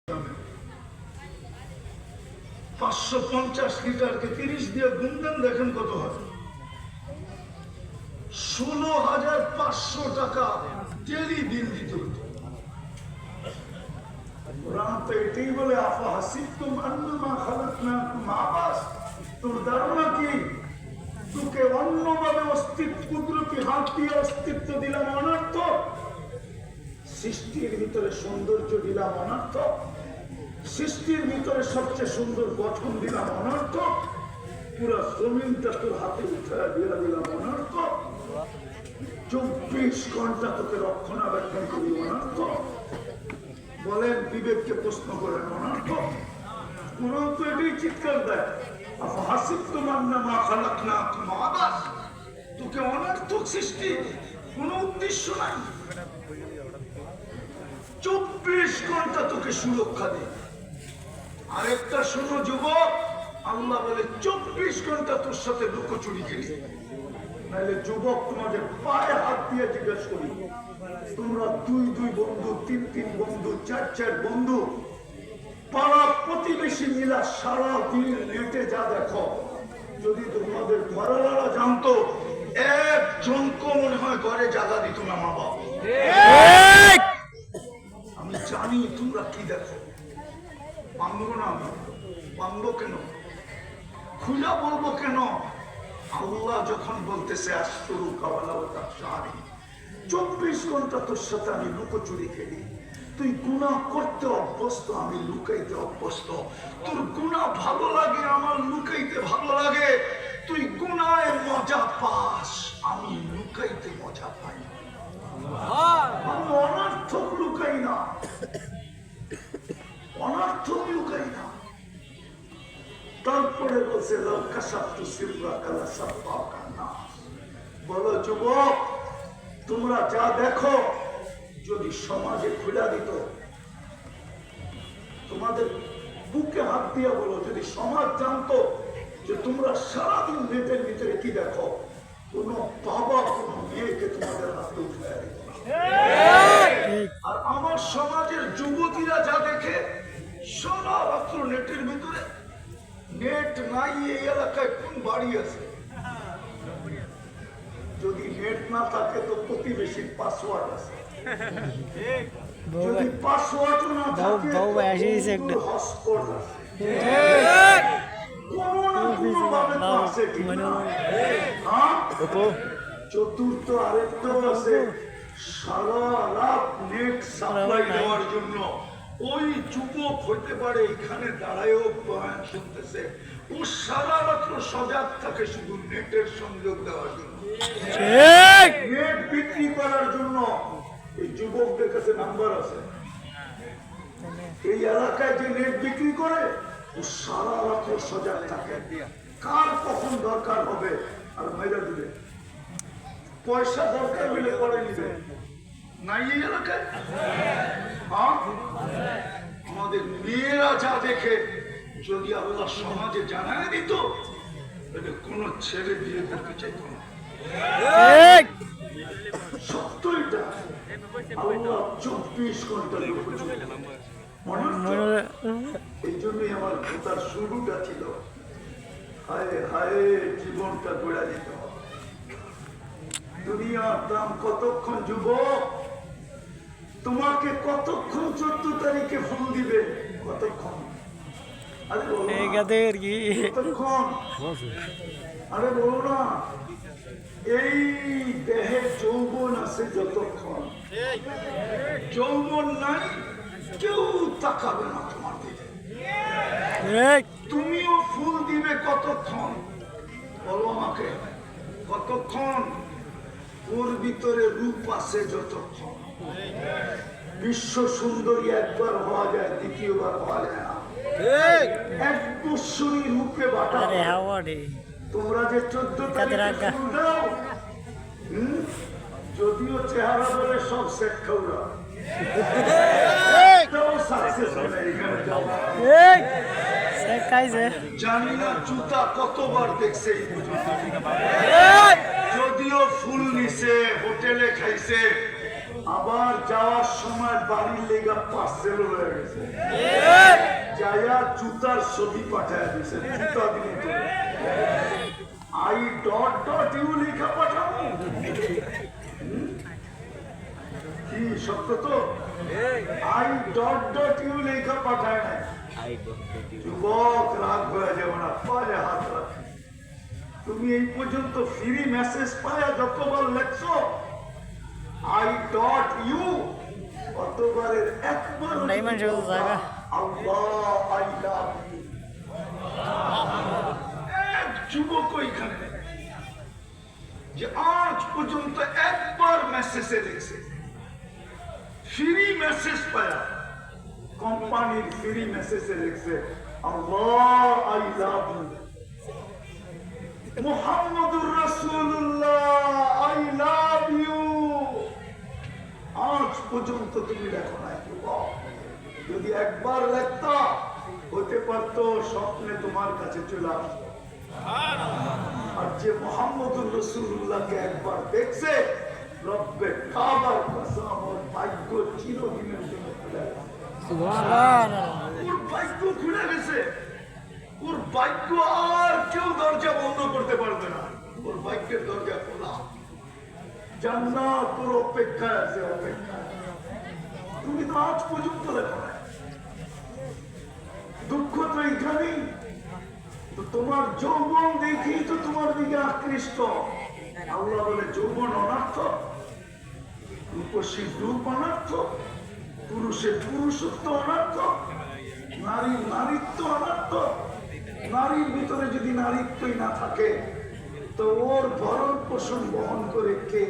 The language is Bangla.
550 লিটারকে 30 দিয়ে গুণ দেন, দেখেন কত হয়। 16,500 টাকা ডেলি বিল দিত। কোরআন তো এটাই বলে, আফা হাসিবতুম আন্নামা খালাকনাকুম আবাস। তোর ধারণা কি তোকে অন্যভাবে অস্তিত্ব, কুদরতি হাত দিয়ে অস্তিত্ব দিলাম অনর্থক? সৃষ্টির ভিতরে সৌন্দর্য দিলাম অনর্থক? সৃষ্টির ভিতরে সবচেয়ে সুন্দর গঠন দিলাম অনর্থক? পুরা জমিনটা তোর হাতে উঠে দিয়ে দিলাম অনর্থক? 24 ঘন্টা তোকে রক্ষণাবেক্ষণ করি অনর্থক? বলেন, বিবেককে প্রশ্ন করেন, অনর্থক? কোরআন তো এটাই চিৎকার দেয়, আফা হাসিবতুম আন্নামা খালাকনাকুম আবাস। তোকে অনর্থক সৃষ্টি, কোনো উদ্দেশ্য নাই। 24 ঘন্টা তোকে সুরক্ষা দেয়। আরেকটা শোনো যুবক, আল্লাহ বলে 24 ঘন্টা তোর সাথে লুকোচুরি খেলি। নাহলে যুবক, তোমাদের পায়ে হাত দিয়ে জিজ্ঞেস করি, তোমরা 2 বন্ধু, 3 বন্ধু, 4 বন্ধু, পাড়া প্রতিবেশী মিলা সারা দিন নেটে যা দেখো, যদি তোমাদের ঘরেরা জানতো, একজনকে মনে হয় ঘরে জায়গা দিত না মা বাবা। আমি জানি তোমরা কি দেখো। মানবো না, মানবো কেন, খুলা বলবো কেন? আল্লাহ যখন বলতেছে আশরু কাওয়ালা তাশারি, 24 ঘন্টা তোর সাথে আমি লুকোচুরি খেলি। তুই গুনাহ করতে অভ্যস্ত, আমি লুকাইতে অভ্যস্ত। তোর গুনাহ ভালো লাগে, আমার লুকাইতে ভালো লাগে। তুই গুনাহে মজা পাস, আমি লুকাইতে মজা পাই। আমি অনর্থক লুকাই না, অনর্থক লুকাই না। তারপরে বলছে বলো যুবক, তোমরা যা দেখো যদি সমাজে খুলে দিত, তোমাদের বুকে হাত দিয়ে বলো, যদি সমাজ জানতো যে তোমরা সারাদিন নেটের ভিতরে কি দেখো, কোন বাবা কোন মেয়েকে তোমাদের হাতে উঠে দিত না। আর আমার সমাজের যুবতীরা যা দেখে, সারা রাত্র নেটের ভিতরে। নেট নাই এই এলাকায় কোন বাড়ি আছে? যদি নেট না থাকে তো প্রতিবেশীর পাসওয়ার্ড আছে। যদি পাসওয়ার্ড না থাকে তো হটস্পট আছে। চতুর্থ আরেকটাও আছে, সারা রাত নেট সাপ্লাই দেওয়ার জন্য ওই যুবক হইতে পারে এখানে দাঁড়ায়ও বয়ান শুনতেছে, ও সারা রাত্র সজাগ থাকে শুধু নেটের সংযোগ দেওয়ার জন্য, নেট বিক্রি করার জন্য। এই যুবকদের কাছে নাম্বার আছে, এই এলাকায় যে নেট বিক্রি করে ও সারা রাত্র সজাগ থাকে, কার কখন দরকার হবে আর মেয়েরা দিবে। পয়সা দরকার হলে পরে নিবে, নাই এই এলাকায়। আমাদের মেয়েরা যা দেখে, যদি আল্লাহ সমাজে জানায় দিত, কোন ছেলে বিয়ে করতে চাইত না। সত্য এটা। আল্লাহ 24 ঘন্টা এই জন্যই আমার ভোটার শুরুটা ছিল, হায় হায় জীবনটা গড়া দিত। দুনিয়ার দাম কতক্ষণ যুবক? তোমাকে কতক্ষণ 14 তারিখে ফোন দিবে? কতক্ষণ? আরে বলো কতক্ষণ? আরে বলো না, এই দেহে যৌবন আছে যতক্ষণ, যৌবন নাই কেউ তাকাবে না তোমার দিকে। তুমিও ফুল দিবে কতক্ষণ? বলো আমাকে কতক্ষণ? ওর ভিতরে রূপ আছে যতক্ষণ। বিশ্ব সুন্দরী একবার হওয়া যায়, দ্বিতীয়বার হওয়া যায় না। এক বৎসরী রূপে বাটা। তোমরা যে 14 তারিখে ফুল দাও, যদিও চেহারা বলে সব শেখ খাওয়া, জানি না জুতা কতবার দেখছে, যদিও ফুল নিছে, হোটেলে খাইছে, আবার যাওয়ার সময় বাড়ির লেগা পার্সেল হয়ে গেছে। যাইয়া জুতার ছবি পাঠায় দিছে, জুতা দিন আই ডট ডট ইউ লেখা পাঠাবো কি সত্য তো? আই ডট ডট ইউ লেখা পাঠায় না। যুবক রাগ হয়ে যাবে না, পায়ে হাত রাখে। তুমি এই পর্যন্ত ফ্রি মেসেজ পায়া যতবার লেখছো আই ডট ইউ, অতবারের একবার আল্লাহ আই লাভ ইউ। এক যুবক ওইখানে যে আজ পর্যন্ত একবার মেসেজে লিখছে, ফ্রি মেসেজ পায়া, কোম্পানির ফ্রি মেসেজে লিখছে আল্লাহ আই লাভ ইউ, মুহাম্মাদুর রাসূলুল্লাহ আই লাভ ইউ। আজ পর্যন্ত তুমি লেখো নাই। যদি একবার লেখতা হতে পারতো স্বপ্নে তোমার কাছে চলে আসতো। আর যে মুহাম্মাদুর রাসূলুল্লাহকে একবার দেখছে, রব্বে কাবার কসম, ওর ভাগ্য চিরদিনের জন্য খুলে গেছে। সুবহানাল্লাহ, ওর ভাগ্য খুলে গেছে। ওর ভাগ্য আর কেউ দরজা বন্ধ করতে পারবে না। ওর ভাগ্যের দরজা খোলা। জান্নাত তোর অপেক্ষায় আছে, অপেক্ষায়। তুমি তো আজ পর্যন্ত লেখো না। দুঃখ তো এইখানেই তো, তোমার যৌবন দেখেই তো তোমার দিকে আকৃষ্ট। আল্লাহ বলে যৌবন অনার্থ, রূপসী রূপ অনার্থ, পুরুষের পুরুষত্ব অনার্থ, নারীর নারীত্ব অনার্থ। নারীর ভিতরে যদি নারীত্বই না থাকে তো ওর ভরণ পোষণ বহন করে কে?